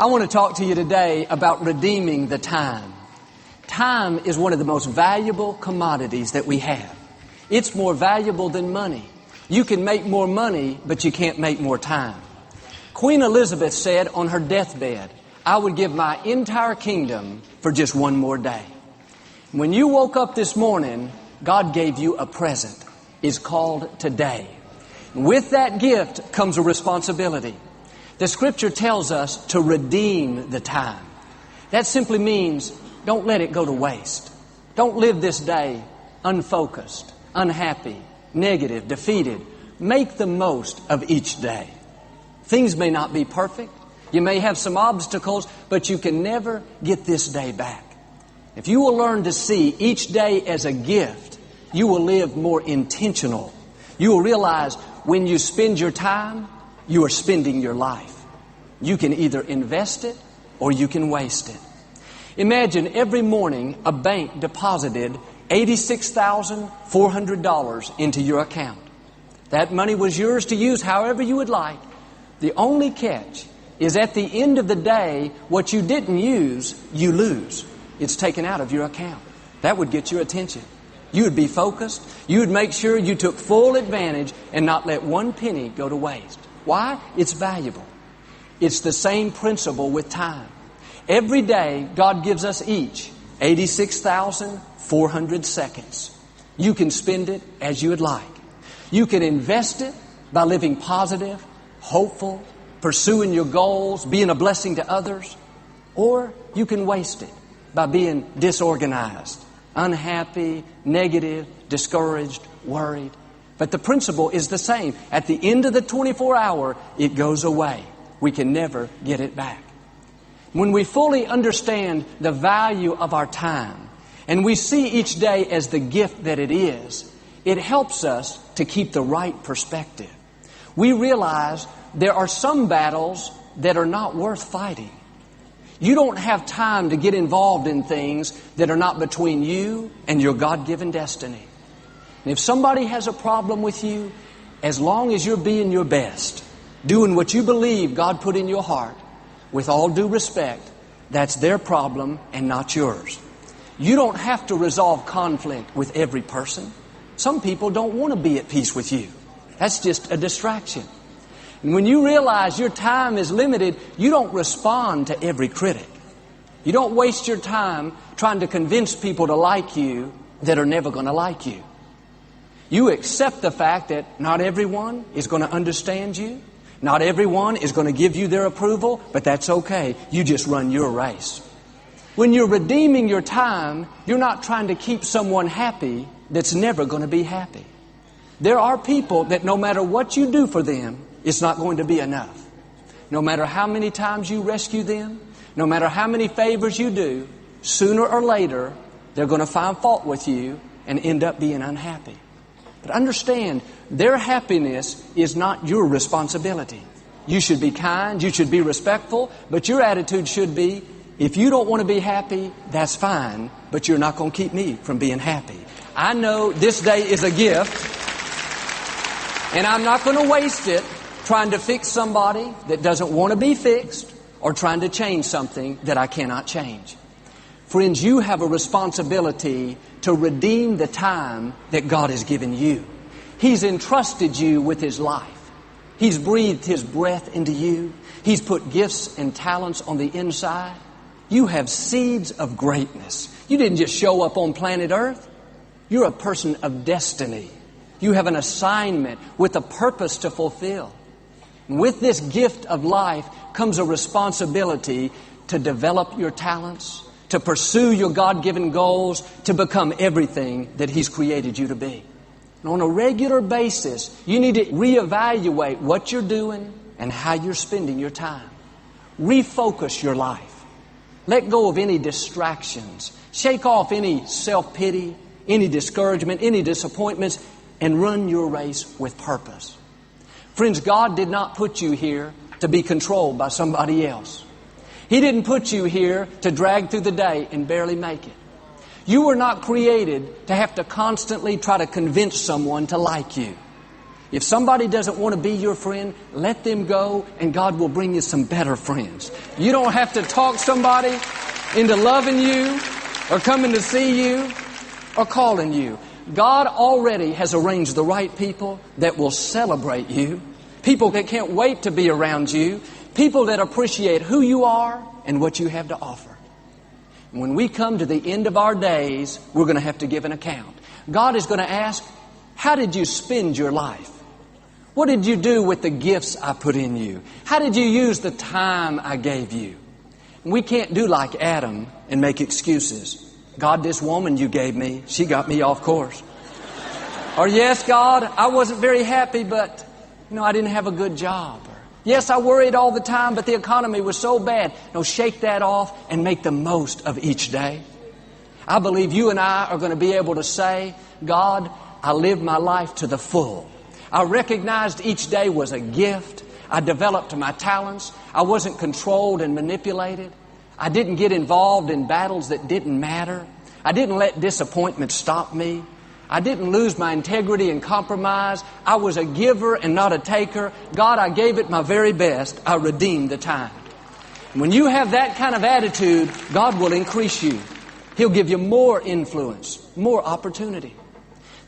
I want to talk to you today about redeeming the time. Time is one of the most valuable commodities that we have. It's more valuable than money. You can make more money, but you can't make more time. Queen Elizabeth said on her deathbed, "I would give my entire kingdom for just one more day." When you woke up this morning, God gave you a present. It's called today. With that gift comes a responsibility. The Scripture tells us to redeem the time. That simply means don't let it go to waste. Don't live this day unfocused, unhappy, negative, defeated. Make the most of each day. Things may not be perfect. You may have some obstacles, but you can never get this day back. If you will learn to see each day as a gift, you will live more intentional. You will realize when you spend your time, you are spending your life. You can either invest it or you can waste it. Imagine every morning a bank deposited $86,400 into your account. That money was yours to use however you would like. The only catch is at the end of the day, what you didn't use, you lose. It's taken out of your account. That would get your attention. You would be focused. You would make sure you took full advantage and not let one penny go to waste. Why? It's valuable. It's the same principle with time. Every day, God gives us each 86,400 seconds. You can spend it as you would like. You can invest it by living positive, hopeful, pursuing your goals, being a blessing to others. Or you can waste it by being disorganized, unhappy, negative, discouraged, worried. But the principle is the same. At the end of the 24-hour, it goes away. We can never get it back. When we fully understand the value of our time and we see each day as the gift that it is, it helps us to keep the right perspective. We realize there are some battles that are not worth fighting. You don't have time to get involved in things that are not between you and your God-given destiny. And if somebody has a problem with you, as long as you're being your best, doing what you believe God put in your heart, with all due respect, that's their problem and not yours. You don't have to resolve conflict with every person. Some people don't want to be at peace with you. That's just a distraction. And when you realize your time is limited, you don't respond to every critic. You don't waste your time trying to convince people to like you that are never going to like you. You accept the fact that not everyone is going to understand you. Not everyone is going to give you their approval, but that's okay. You just run your race. When you're redeeming your time, you're not trying to keep someone happy that's never going to be happy. There are people that no matter what you do for them, it's not going to be enough. No matter how many times you rescue them, no matter how many favors you do, sooner or later, they're going to find fault with you and end up being unhappy. But understand, their happiness is not your responsibility. You should be kind, you should be respectful, but your attitude should be, if you don't want to be happy, that's fine, but you're not going to keep me from being happy. I know this day is a gift, and I'm not going to waste it trying to fix somebody that doesn't want to be fixed or trying to change something that I cannot change. Friends, you have a responsibility to redeem the time that God has given you. He's entrusted you with His life. He's breathed His breath into you. He's put gifts and talents on the inside. You have seeds of greatness. You didn't just show up on planet Earth. You're a person of destiny. You have an assignment with a purpose to fulfill. With this gift of life comes a responsibility to develop your talents, to pursue your God-given goals, to become everything that He's created you to be. And on a regular basis, you need to reevaluate what you're doing and how you're spending your time. Refocus your life. Let go of any distractions. Shake off any self-pity, any discouragement, any disappointments, and run your race with purpose. Friends, God did not put you here to be controlled by somebody else. He didn't put you here to drag through the day and barely make it. You were not created to have to constantly try to convince someone to like you. If somebody doesn't want to be your friend, let them go, and God will bring you some better friends. You don't have to talk somebody into loving you or coming to see you or calling you. God already has arranged the right people that will celebrate you, people that can't wait to be around you, people that appreciate who you are and what you have to offer. When we come to the end of our days, we're going to have to give an account. God is going to ask, how did you spend your life? What did you do with the gifts I put in you? How did you use the time I gave you? We can't do like Adam and make excuses. God, this woman you gave me, she got me off course. Or yes, God, I wasn't very happy, but I didn't have a good job. Or, yes, I worried all the time, but the economy was so bad. No, shake that off and make the most of each day. I believe you and I are going to be able to say, God, I lived my life to the full. I recognized each day was a gift. I developed my talents. I wasn't controlled and manipulated. I didn't get involved in battles that didn't matter. I didn't let disappointment stop me. I didn't lose my integrity and compromise. I was a giver and not a taker. God, I gave it my very best. I redeemed the time. When you have that kind of attitude, God will increase you. He'll give you more influence, more opportunity.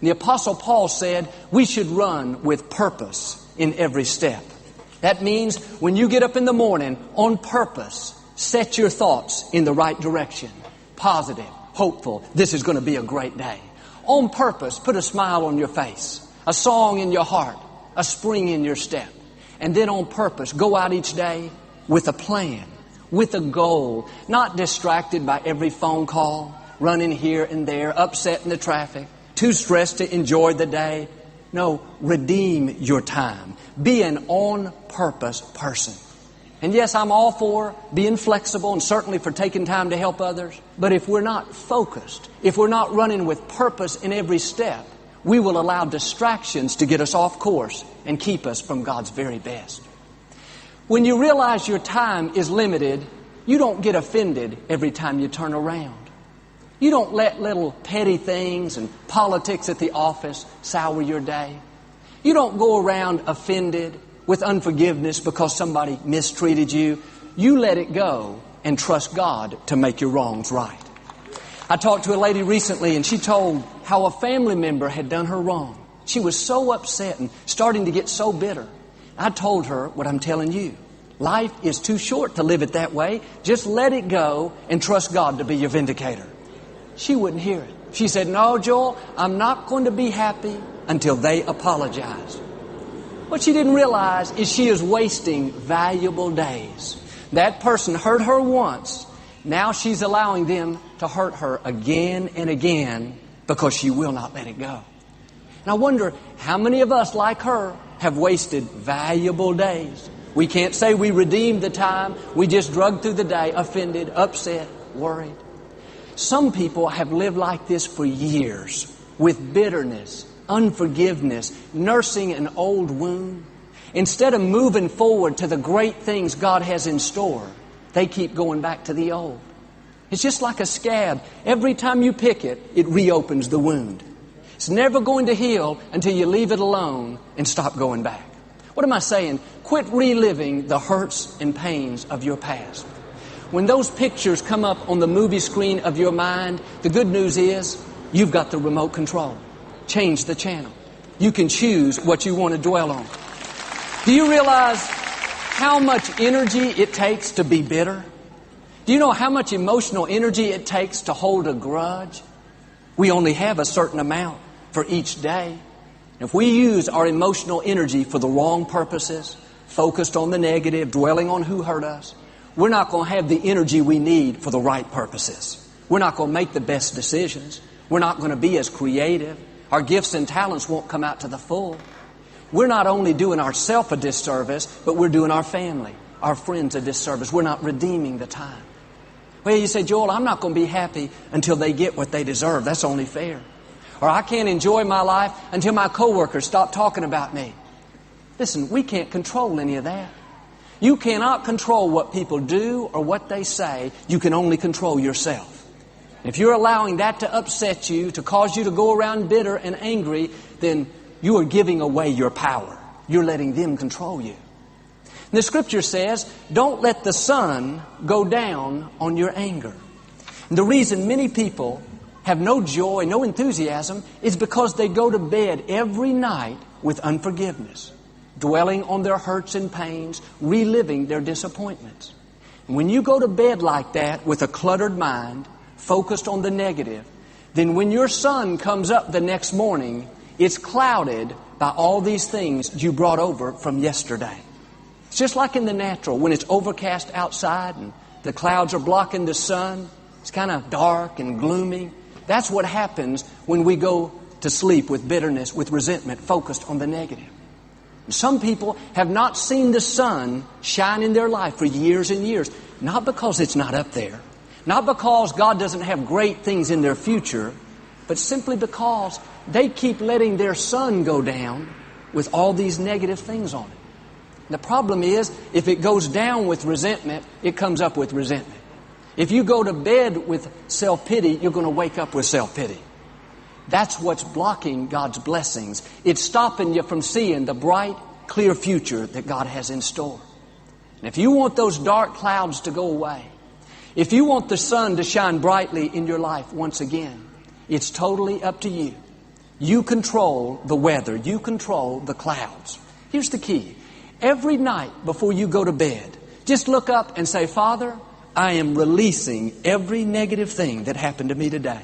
The Apostle Paul said we should run with purpose in every step. That means when you get up in the morning, on purpose, set your thoughts in the right direction. Positive, hopeful, this is going to be a great day. On purpose, put a smile on your face, a song in your heart, a spring in your step. And then on purpose, go out each day with a plan, with a goal, not distracted by every phone call, running here and there, upset in the traffic, too stressed to enjoy the day. No, redeem your time. Be an on-purpose person. And yes, I'm all for being flexible and certainly for taking time to help others. But if we're not focused, if we're not running with purpose in every step, we will allow distractions to get us off course and keep us from God's very best. When you realize your time is limited, you don't get offended every time you turn around. You don't let little petty things and politics at the office sour your day. You don't go around offended with unforgiveness because somebody mistreated you. You let it go and trust God to make your wrongs right. I talked to a lady recently and she told how a family member had done her wrong. She was so upset and starting to get so bitter. I told her what I'm telling you. Life is too short to live it that way. Just let it go and trust God to be your vindicator. She wouldn't hear it. She said, no, Joel, I'm not going to be happy until they apologize. What she didn't realize is she is wasting valuable days. That person hurt her once. Now she's allowing them to hurt her again and again because she will not let it go. And I wonder how many of us like her have wasted valuable days. We can't say we redeemed the time. We just drug through the day, offended, upset, worried. Some people have lived like this for years, with bitterness, unforgiveness, nursing an old wound. Instead of moving forward to the great things God has in store, they keep going back to the old. It's just like a scab. Every time you pick it, it reopens the wound. It's never going to heal until you leave it alone and stop going back. What am I saying? Quit reliving the hurts and pains of your past. When those pictures come up on the movie screen of your mind, the good news is you've got the remote control. Change the channel. You can choose what you want to dwell on. Do you realize how much energy it takes to be bitter? Do you know how much emotional energy it takes to hold a grudge? We only have a certain amount for each day. If we use our emotional energy for the wrong purposes, focused on the negative, dwelling on who hurt us, we're not going to have the energy we need for the right purposes. We're not going to make the best decisions. We're not going to be as creative. Our gifts and talents won't come out to the full. We're not only doing ourselves a disservice, but we're doing our family, our friends a disservice. We're not redeeming the time. Well, you say, Joel, I'm not going to be happy until they get what they deserve. That's only fair. Or I can't enjoy my life until my coworkers stop talking about me. Listen, we can't control any of that. You cannot control what people do or what they say. You can only control yourself. If you're allowing that to upset you, to cause you to go around bitter and angry, then you are giving away your power. You're letting them control you. The Scripture says, don't let the sun go down on your anger. And the reason many people have no joy, no enthusiasm, is because they go to bed every night with unforgiveness, dwelling on their hurts and pains, reliving their disappointments. And when you go to bed like that with a cluttered mind, focused on the negative, then when your sun comes up the next morning, it's clouded by all these things you brought over from yesterday. It's just like in the natural, when it's overcast outside and the clouds are blocking the sun, it's kind of dark and gloomy. That's what happens when we go to sleep with bitterness, with resentment, focused on the negative. Some people have not seen the sun shine in their life for years and years, not because it's not up there, not because God doesn't have great things in their future, but simply because they keep letting their sun go down with all these negative things on it. The problem is, if it goes down with resentment, it comes up with resentment. If you go to bed with self-pity, you're going to wake up with self-pity. That's what's blocking God's blessings. It's stopping you from seeing the bright, clear future that God has in store. And if you want those dark clouds to go away, if you want the sun to shine brightly in your life once again, it's totally up to you. You control the weather. You control the clouds. Here's the key. Every night before you go to bed, just look up and say, Father, I am releasing every negative thing that happened to me today.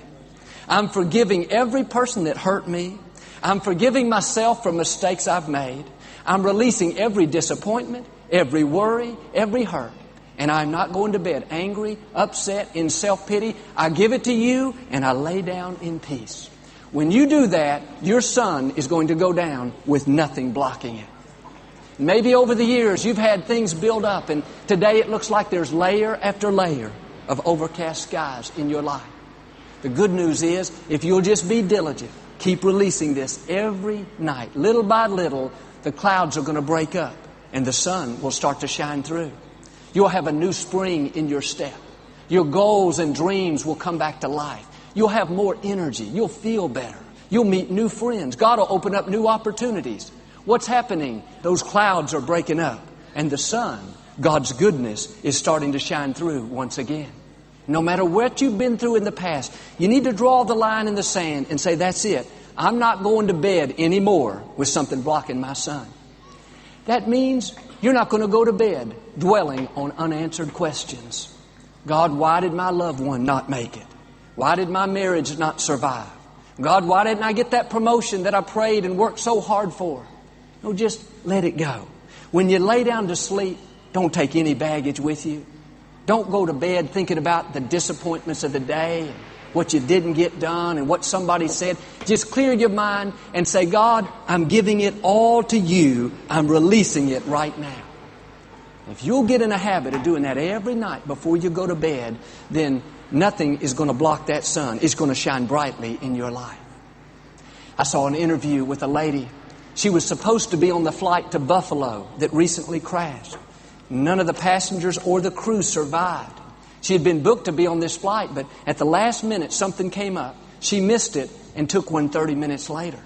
I'm forgiving every person that hurt me. I'm forgiving myself for mistakes I've made. I'm releasing every disappointment, every worry, every hurt. And I'm not going to bed angry, upset, in self-pity. I give it to you and I lay down in peace. When you do that, your sun is going to go down with nothing blocking it. Maybe over the years you've had things build up, and today it looks like there's layer after layer of overcast skies in your life. The good news is, if you'll just be diligent, keep releasing this every night, little by little, the clouds are going to break up and the sun will start to shine through. You'll have a new spring in your step. Your goals and dreams will come back to life. You'll have more energy. You'll feel better. You'll meet new friends. God will open up new opportunities. What's happening? Those clouds are breaking up, and the sun, God's goodness, is starting to shine through once again. No matter what you've been through in the past, you need to draw the line in the sand and say, that's it. I'm not going to bed anymore with something blocking my sun. That means you're not going to go to bed dwelling on unanswered questions. God, why did my loved one not make it? Why did my marriage not survive? God, why didn't I get that promotion that I prayed and worked so hard for? No, just let it go. When you lay down to sleep, don't take any baggage with you. Don't go to bed thinking about the disappointments of the day, and what you didn't get done, and what somebody said. Just clear your mind and say, God, I'm giving it all to you. I'm releasing it right now. If you'll get in a habit of doing that every night before you go to bed, then nothing is going to block that sun. It's going to shine brightly in your life. I saw an interview with a lady. She was supposed to be on the flight to Buffalo that recently crashed. None of the passengers or the crew survived. She had been booked to be on this flight, but at the last minute something came up. She missed it and took one 30 minutes later.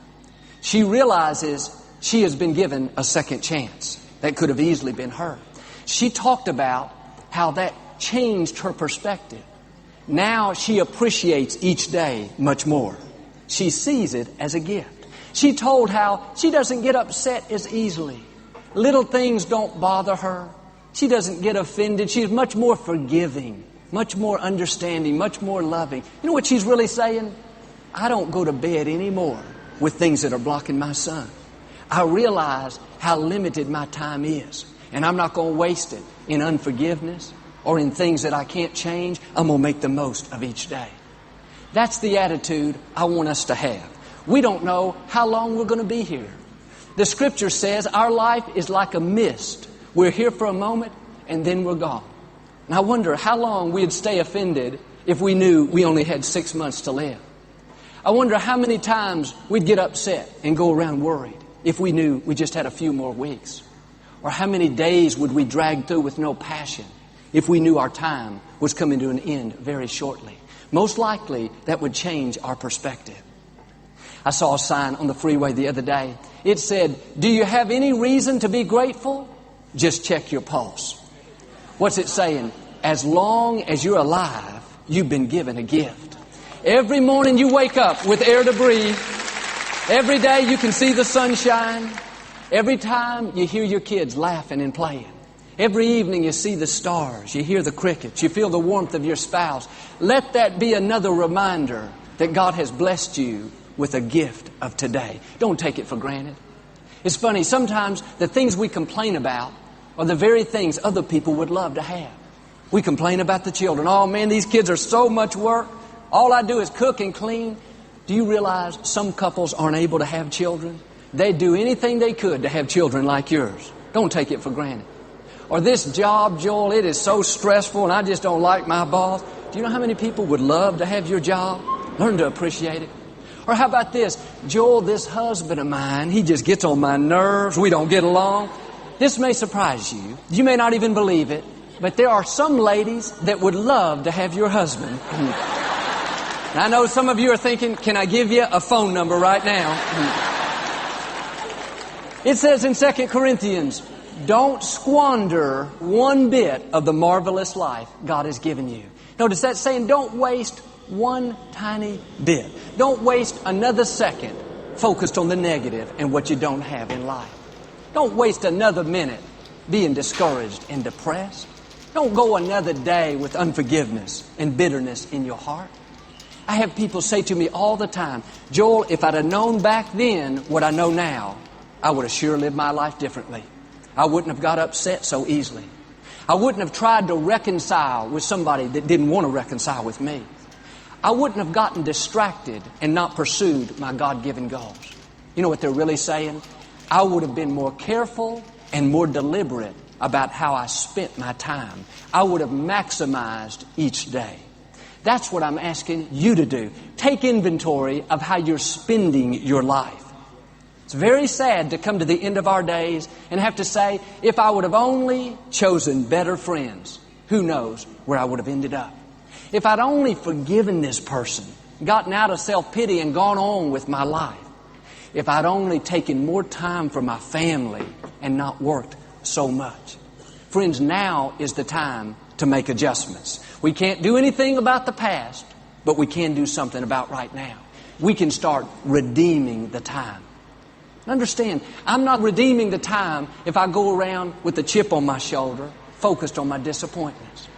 She realizes she has been given a second chance. That could have easily been her. She talked about how that changed her perspective. Now she appreciates each day much more. She sees it as a gift. She told how she doesn't get upset as easily. Little things don't bother her. She doesn't get offended. She's much more forgiving, much more understanding, much more loving. You know what she's really saying? I don't go to bed anymore with things that are blocking my sun. I realize how limited my time is, and I'm not going to waste it in unforgiveness or in things that I can't change. I'm going to make the most of each day. That's the attitude I want us to have. We don't know how long we're going to be here. The Scripture says our life is like a mist. We're here for a moment and then we're gone. And I wonder how long we'd stay offended if we knew we only had 6 months to live. I wonder how many times we'd get upset and go around worried if we knew we just had a few more weeks. Or how many days would we drag through with no passion if we knew our time was coming to an end very shortly. Most likely that would change our perspective. I saw a sign on the freeway the other day. It said, "Do you have any reason to be grateful? Just check your pulse." What's it saying? As long as you're alive, you've been given a gift. Every morning you wake up with air to breathe. Every day you can see the sunshine. Every time you hear your kids laughing and playing. Every evening you see the stars. You hear the crickets. You feel the warmth of your spouse. Let that be another reminder that God has blessed you with a gift of today. Don't take it for granted. It's funny, sometimes the things we complain about are the very things other people would love to have. We complain about the children. "Oh man, these kids are so much work. All I do is cook and clean." Do you realize some couples aren't able to have children? They'd do anything they could to have children like yours. Don't take it for granted. Or this job, Joel, it is so stressful and I just don't like my boss. Do you know how many people would love to have your job? Learn to appreciate it. Or how about this? "Joel, this husband of mine, he just gets on my nerves. We don't get along." This may surprise you. You may not even believe it. But there are some ladies that would love to have your husband. I know some of you are thinking, can I give you a phone number right now? It says in 2 Corinthians, don't squander one bit of the marvelous life God has given you. Notice that saying, don't waste one tiny bit. Don't waste another second focused on the negative and what you don't have in life. Don't waste another minute being discouraged and depressed. Don't go another day with unforgiveness and bitterness in your heart. I have people say to me all the time, "Joel, if I'd have known back then what I know now, I would have sure lived my life differently. I wouldn't have got upset so easily. I wouldn't have tried to reconcile with somebody that didn't want to reconcile with me. I wouldn't have gotten distracted and not pursued my God-given goals." You know what they're really saying? I would have been more careful and more deliberate about how I spent my time. I would have maximized each day. That's what I'm asking you to do. Take inventory of how you're spending your life. It's very sad to come to the end of our days and have to say, if I would have only chosen better friends, who knows where I would have ended up. If I'd only forgiven this person, gotten out of self-pity and gone on with my life. If I'd only taken more time for my family and not worked so much. Friends, now is the time to make adjustments. We can't do anything about the past, but we can do something about right now. We can start redeeming the time. Understand, I'm not redeeming the time if I go around with a chip on my shoulder, focused on my disappointments.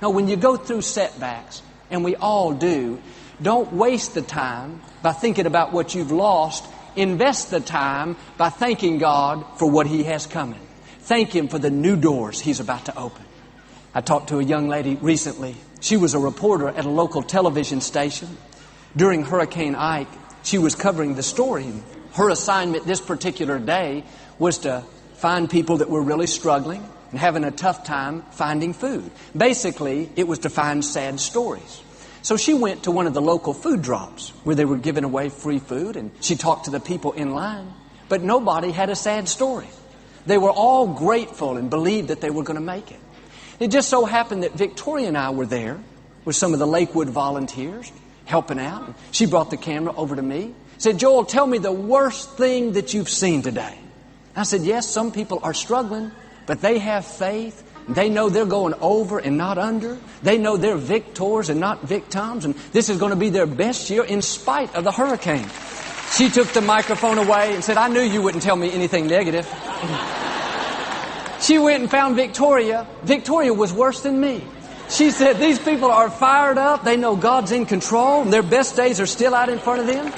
No, when you go through setbacks, and we all do, don't waste the time by thinking about what you've lost. Invest the time by thanking God for what He has coming. Thank Him for the new doors He's about to open. I talked to a young lady recently. She was a reporter at a local television station. During Hurricane Ike, she was covering the story. Her assignment this particular day was to find people that were really struggling and having a tough time finding food. Basically, it was to find sad stories. So she went to one of the local food drops where they were giving away free food, and she talked to the people in line. But nobody had a sad story. They were all grateful and believed that they were going to make it. It just so happened that Victoria and I were there with some of the Lakewood volunteers helping out. She brought the camera over to me. Said, "Joel, tell me the worst thing that you've seen today." I said, "Yes, some people are struggling, but they have faith. They know they're going over and not under. They know they're victors and not victims. And this is going to be their best year in spite of the hurricane." She took the microphone away and said, "I knew you wouldn't tell me anything negative." She went and found Victoria. Victoria was worse than me. She said, "These people are fired up. They know God's in control. And their best days are still out in front of them."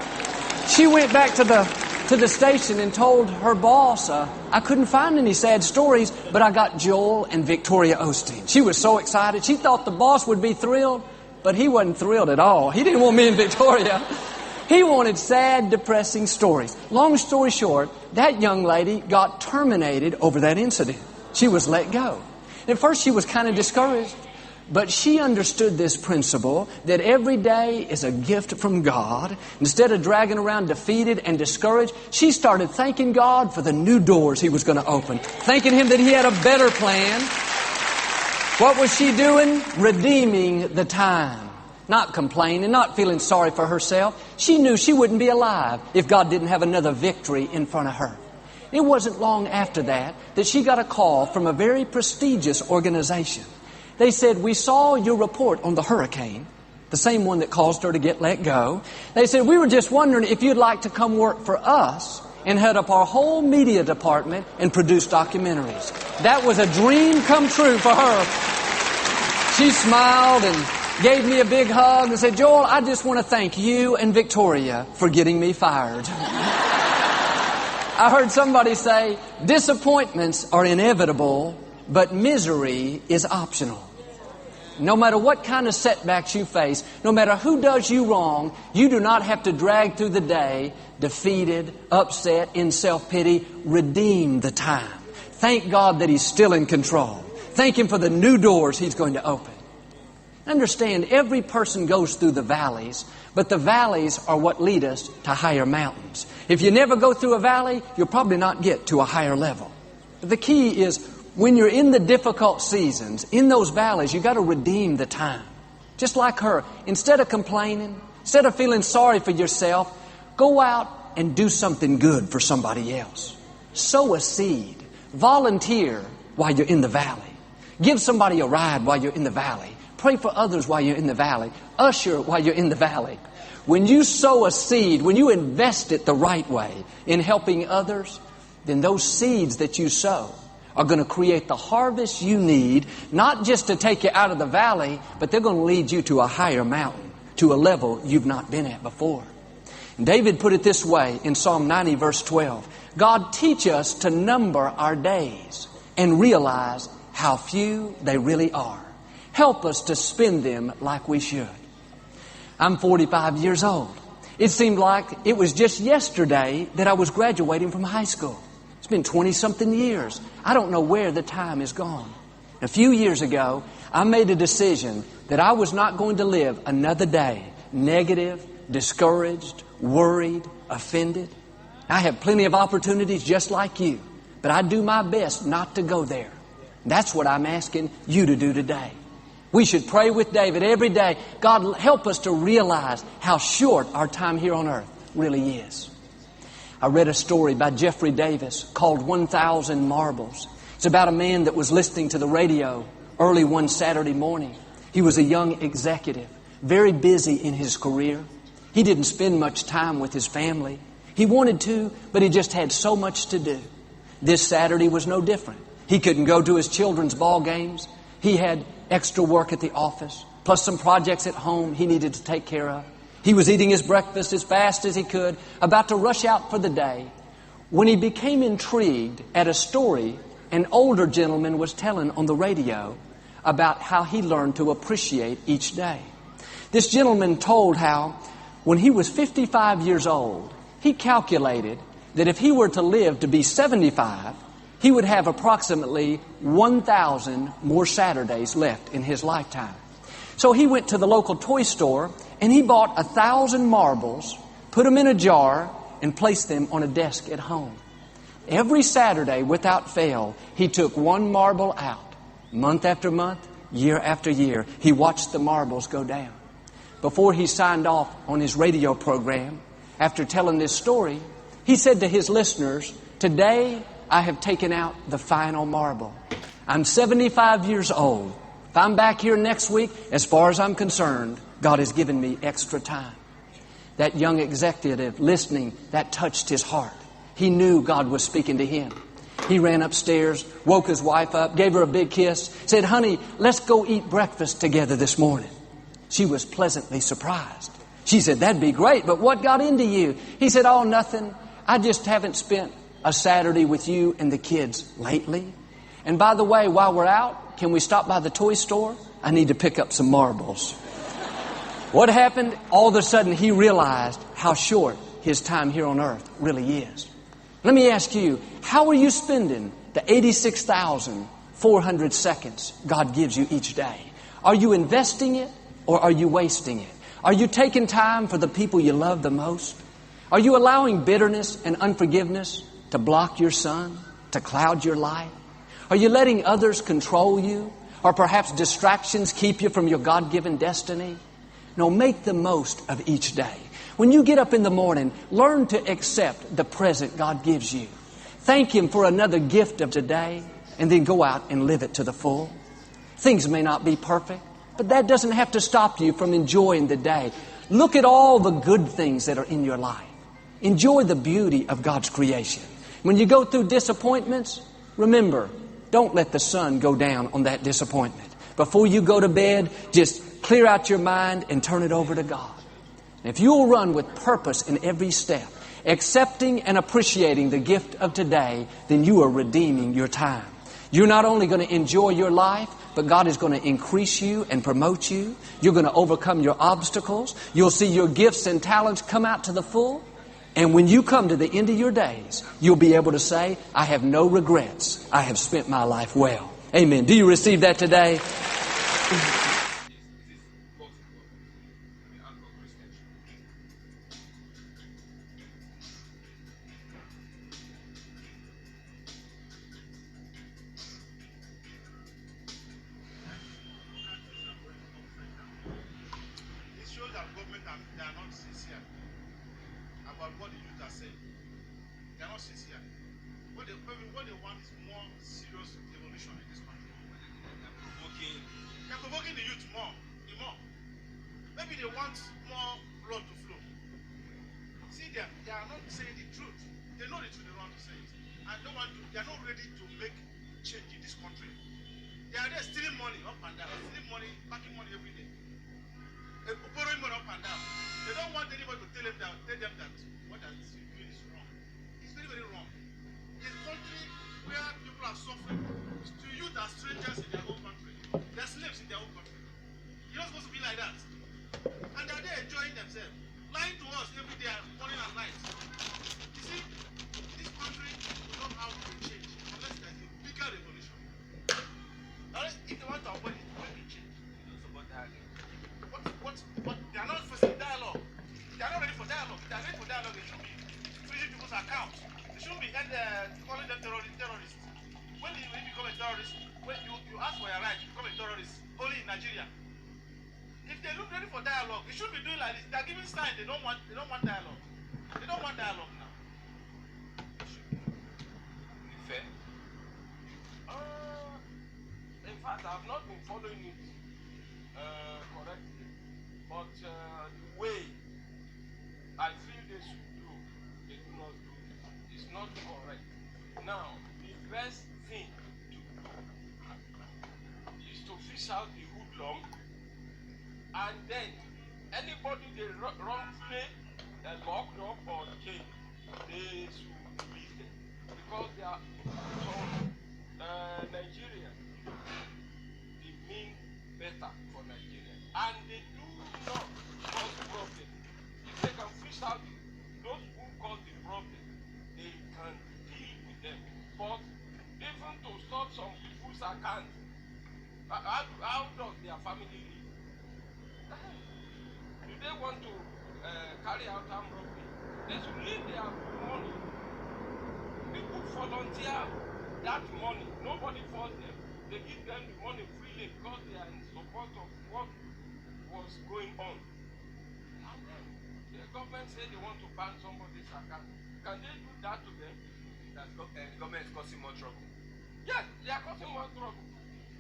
She went back to the station and told her boss, "I couldn't find any sad stories, but I got Joel and Victoria Osteen." She was so excited. She thought the boss would be thrilled, but he wasn't thrilled at all. He didn't want me and Victoria. He wanted sad, depressing stories. Long story short, that young lady got terminated over that incident. She was let go. At first she was kind of discouraged, but she understood this principle that every day is a gift from God. Instead of dragging around defeated and discouraged, she started thanking God for the new doors He was going to open, thanking Him that He had a better plan. What was she doing? Redeeming the time. not complaining, not feeling sorry for herself. She knew she wouldn't be alive if God didn't have another victory in front of her. It wasn't long after that she got a call from a very prestigious organization. They said, "We saw your report on the hurricane," the same one that caused her to get let go. They said, "We were just wondering if you'd like to come work for us and head up our whole media department and produce documentaries." That was a dream come true for her. She smiled and gave me a big hug and said, "Joel, I just want to thank you and Victoria for getting me fired." I heard somebody say, disappointments are inevitable, but misery is optional. No matter what kind of setbacks you face, no matter who does you wrong, you do not have to drag through the day defeated, upset, in self-pity. Redeem the time. Thank God that He's still in control. Thank Him for the new doors He's going to open. Understand, every person goes through the valleys, but the valleys are what lead us to higher mountains. If you never go through a valley, you'll probably not get to a higher level. But the key is, when you're in the difficult seasons, in those valleys, you got to redeem the time. Just like her, instead of complaining, instead of feeling sorry for yourself, go out and do something good for somebody else. Sow a seed. Volunteer while you're in the valley. Give somebody a ride while you're in the valley. Pray for others while you're in the valley. Usher while you're in the valley. When you sow a seed, when you invest it the right way in helping others, then those seeds that you sow are going to create the harvest you need, not just to take you out of the valley, but they're going to lead you to a higher mountain, to a level you've not been at before. And David put it this way in Psalm 90, verse 12. God, teach us to number our days and realize how few they really are. Help us to spend them like we should. I'm 45 years old. It seemed like it was just yesterday that I was graduating from high school. It's been 20-something years. I don't know where the time has gone. A few years ago, I made a decision that I was not going to live another day negative, discouraged, worried, offended. I have plenty of opportunities just like you, but I do my best not to go there. That's what I'm asking you to do today. We should pray with David every day. God, help us to realize how short our time here on earth really is. I read a story by Jeffrey Davis called 1,000 Marbles. It's about a man that was listening to the radio early one Saturday morning. He was a young executive, very busy in his career. He didn't spend much time with his family. He wanted to, but he just had so much to do. This Saturday was no different. He couldn't go to his children's ball games. He had extra work at the office, plus some projects at home he needed to take care of. He was eating his breakfast as fast as he could, about to rush out for the day, when he became intrigued at a story an older gentleman was telling on the radio about how he learned to appreciate each day. This gentleman told how when he was 55 years old, he calculated that if he were to live to be 75, he would have approximately 1,000 more Saturdays left in his lifetime. So he went to the local toy store and he bought 1,000 marbles, put them in a jar, and placed them on a desk at home. Every Saturday, without fail, he took one marble out. Month after month, year after year, he watched the marbles go down. Before he signed off on his radio program, after telling this story, he said to his listeners, "Today, I have taken out the final marble. I'm 75 years old. If I'm back here next week, as far as I'm concerned, God has given me extra time." That young executive listening, that touched his heart. He knew God was speaking to him. He ran upstairs, woke his wife up, gave her a big kiss, said, "Honey, let's go eat breakfast together this morning." She was pleasantly surprised. She said, "That'd be great, but what got into you?" He said, "Oh, nothing. I just haven't spent a Saturday with you and the kids lately. And by the way, while we're out, can we stop by the toy store? I need to pick up some marbles." What happened? All of a sudden, he realized how short his time here on earth really is. Let me ask you, how are you spending the 86,400 seconds God gives you each day? Are you investing it or are you wasting it? Are you taking time for the people you love the most? Are you allowing bitterness and unforgiveness to block your sun, to cloud your light? Are you letting others control you? Or perhaps distractions keep you from your God-given destiny? No, make the most of each day. When you get up in the morning, learn to accept the present God gives you. Thank Him for another gift of today, and then go out and live it to the full. Things may not be perfect, but that doesn't have to stop you from enjoying the day. Look at all the good things that are in your life. Enjoy the beauty of God's creation. When you go through disappointments, remember, don't let the sun go down on that disappointment. Before you go to bed, just clear out your mind and turn it over to God. If you'll run with purpose in every step, accepting and appreciating the gift of today, then you are redeeming your time. You're not only going to enjoy your life, but God is going to increase you and promote you. You're going to overcome your obstacles. You'll see your gifts and talents come out to the full. And when you come to the end of your days, you'll be able to say, I have no regrets. I have spent my life well. Amen. Do you receive that today? They are not sincere about what the youth are saying. They are not sincere. What they want is more serious revolution in this country. They are provoking the youth more. Maybe they want more blood to flow. See them, they are not saying the truth. They know the truth, they don't want to say it. And they are not ready to make change in this country. They are there stealing money up and down, stealing money, packing money every day. Borrowing money up and down. They don't want anybody to tell them that what that is doing is wrong. It's very, very wrong. It's a country where people are suffering. To you, they are strangers in their own country. They are slaves in their own country. You're not supposed to be like that. And they are there enjoying themselves, lying to us every day, morning and night. You see, this country will not have to change unless there is a bigger revolution. Unless if they want to avoid it, they will change. What they are not facing dialogue. They are not ready for dialogue. If they are ready for dialogue, they should be freezing people's accounts. They shouldn't be calling them terrorists. When you become a terrorist, when you ask for your right, you become a terrorist. Only in Nigeria. If they look ready for dialogue, they shouldn't be doing like this. They are giving signs they don't want dialogue. They don't want dialogue now. It should be fair. In fact, I have not been following it correctly, but the way I feel they should do, they do not do. It's not correct. Now, the best thing to do is to fish out the hoodlum, and then anybody they wrongfully locked up or jailed, they should release them, because they are from Nigeria. They mean better for Nigeria, and they do not cause problem. If they can fish out those who cause the problem, they can deal with them. But even to stop some people's account, how does their family live? Do they want to carry out armed robbery? They should leave their money. People volunteer that money. Nobody forced them. They give them the money freely because they are in support of what was going on. And then the government say they want to ban somebody's account. Can they do that to them? That the government is causing more trouble. Yes, they are causing more trouble.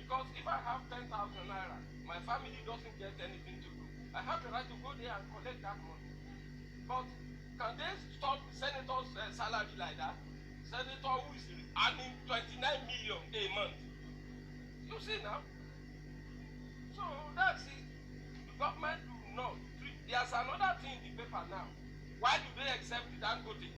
Because if I have 10,000 naira, my family doesn't get anything to do. I have the right to go there and collect that money. But can they stop senator's salary like that? Senator who is earning 29 million a month. You see now? So that's it. The government do not. There's another thing in the paper now. Why do they accept the Dangote?